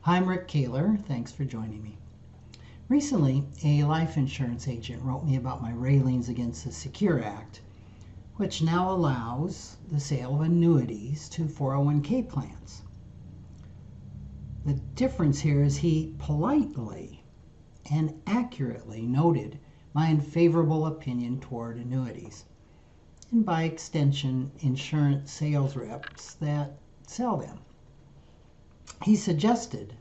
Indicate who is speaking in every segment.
Speaker 1: Hi, I'm Rick Kaler. Thanks for joining me. Recently, a life insurance agent wrote me about my railings against the Secure Act, which now allows the sale of annuities to 401k plans. The difference here is he politely and accurately noted my unfavorable opinion toward annuities, and by extension, insurance sales reps that sell them. He suggested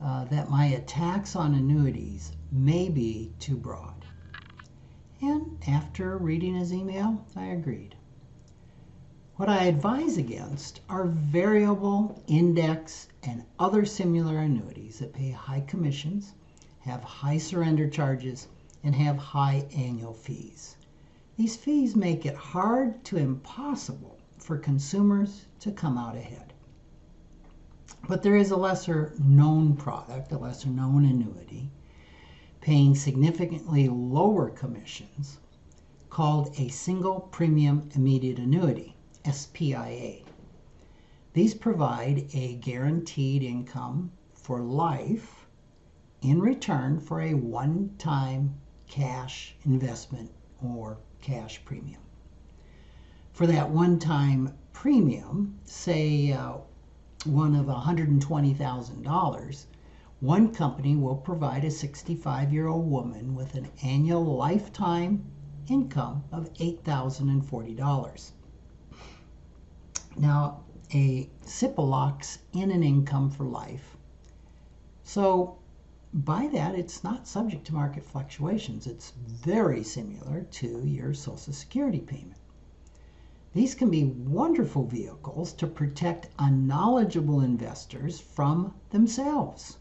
Speaker 1: that my attacks on annuities may be too broad. And after reading his email, I agreed. What I advise against are variable, index, and other similar annuities that pay high commissions, have high surrender charges, and have high annual fees. These fees make it hard to impossible for consumers to come out ahead. But there is a lesser known product, a lesser known annuity, paying significantly lower commissions, called a single premium immediate annuity, SPIA. These provide a guaranteed income for life in return for a one-time cash investment or cash premium. For that one-time premium, say one of $120,000, one company will provide a 65-year-old woman with an annual lifetime income of $8,040. Now, a SIPA locks in an income for life. So by that, it's not subject to market fluctuations. It's very similar to your Social Security payment. These can be wonderful vehicles to protect unknowledgeable investors from themselves.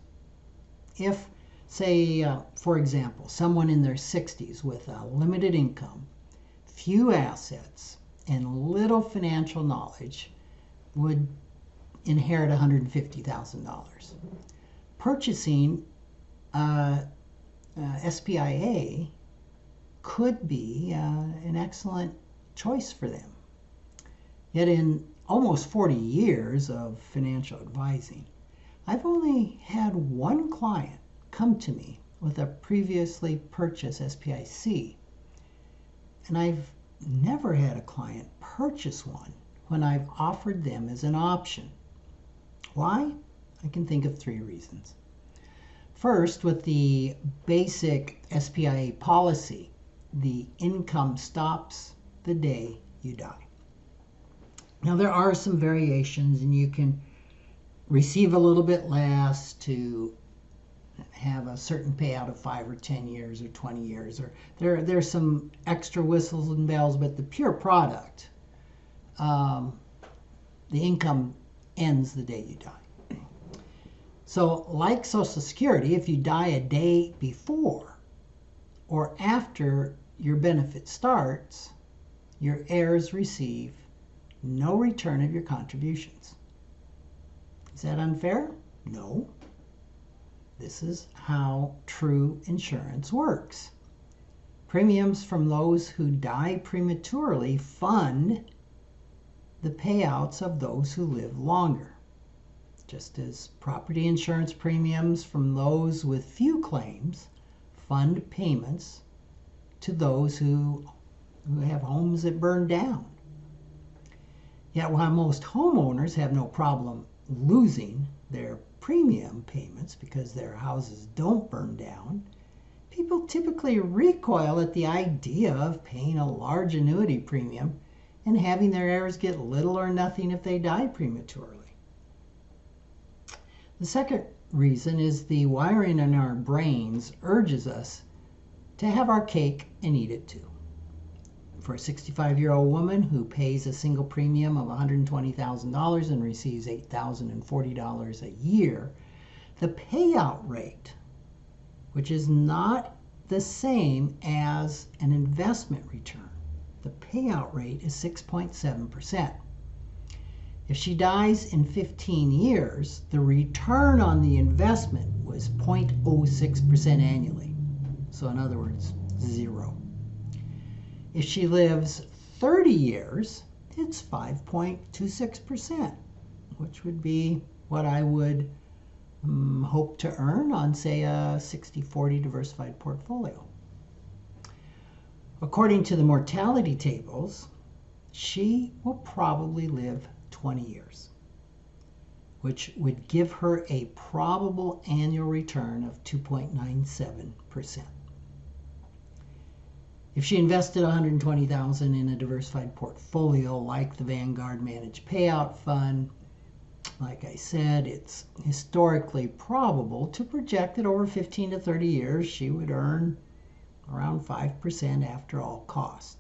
Speaker 1: If, say, for example, someone in their 60s with a limited income, few assets, and little financial knowledge would inherit $150,000. Purchasing SPIA could be an excellent choice for them. Yet in almost 40 years of financial advising, I've only had one client come to me with a previously purchased SPIC, and I've never had a client purchase one when I've offered them as an option. Why? I can think of 3 reasons. First, with the basic SPIA policy, the income stops the day you die. Now, there are some variations, and you can receive a little bit less to have a certain payout of 5 or 10 years or 20 years. Or there's some extra whistles and bells, but the pure product, the income ends the day you die. So like Social Security, if you die a day before or after your benefit starts, your heirs receive no return of your contributions. Is that unfair? No. This is how true insurance works. Premiums from those who die prematurely fund the payouts of those who live longer, just as property insurance premiums from those with few claims fund payments to those who have homes that burn down. Yet while most homeowners have no problem losing their premium payments because their houses don't burn down, people typically recoil at the idea of paying a large annuity premium and having their heirs get little or nothing if they die prematurely. The second reason is the wiring in our brains urges us to have our cake and eat it too. For a 65-year-old woman who pays a single premium of $120,000 and receives $8,040 a year, the payout rate, which is not the same as an investment return, the payout rate is 6.7%. If she dies in 15 years, the return on the investment was 0.06% annually. So in other words, 0. If she lives 30 years, it's 5.26%, which would be what I would hope to earn on, say, a 60-40 diversified portfolio. According to the mortality tables, she will probably live 20 years, which would give her a probable annual return of 2.97%. If she invested $120,000 in a diversified portfolio like the Vanguard Managed Payout Fund, like I said, it's historically probable to project that over 15 to 30 years she would earn around 5% after all costs.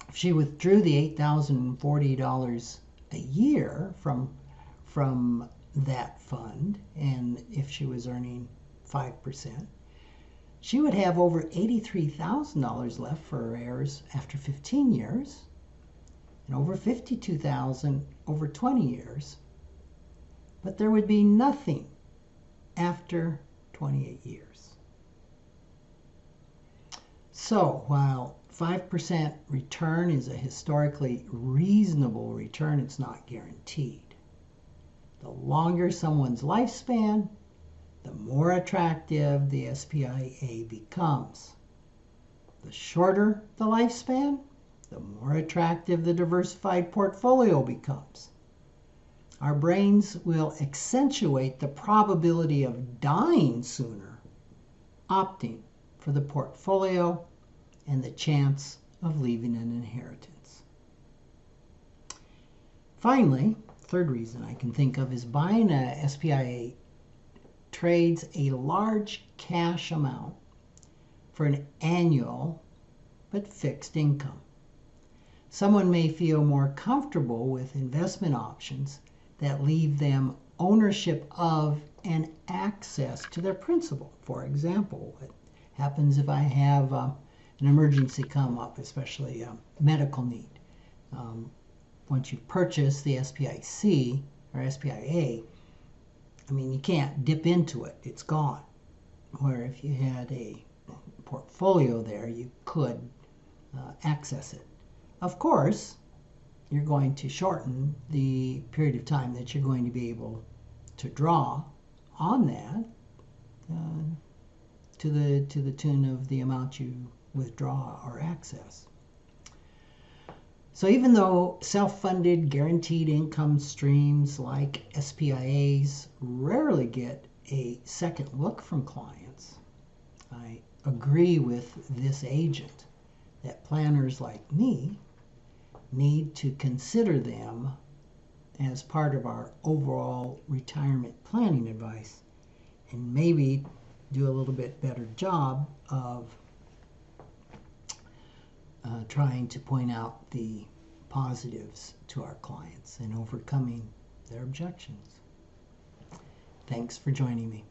Speaker 1: If she withdrew the $8,040 a year from that fund, and if she was earning 5%, she would have over $83,000 left for her heirs after 15 years, and over $52,000 over 20 years. But there would be nothing after 28 years. So while 5% return is a historically reasonable return, it's not guaranteed. The longer someone's lifespan, the more attractive the SPIA becomes. The shorter the lifespan, the more attractive the diversified portfolio becomes. Our brains will accentuate the probability of dying sooner, opting for the portfolio and the chance of leaving an inheritance. Finally, third reason I can think of is buying a SPIA trades a large cash amount for an annual but fixed income. Someone may feel more comfortable with investment options that leave them ownership of and access to their principal. For example, what happens if I have an emergency come up, especially a medical need? Once you purchase the SPIC or SPIA, I mean, you can't dip into it. It's gone. Where if you had a portfolio there, you could access it. Of course, you're going to shorten the period of time that you're going to be able to draw on that to the tune of the amount you withdraw or access. So even though self-funded guaranteed income streams like SPIAs rarely get a second look from clients, I agree with this agent that planners like me need to consider them as part of our overall retirement planning advice, and maybe do a little bit better job of trying to point out the positives to our clients and overcoming their objections. Thanks for joining me.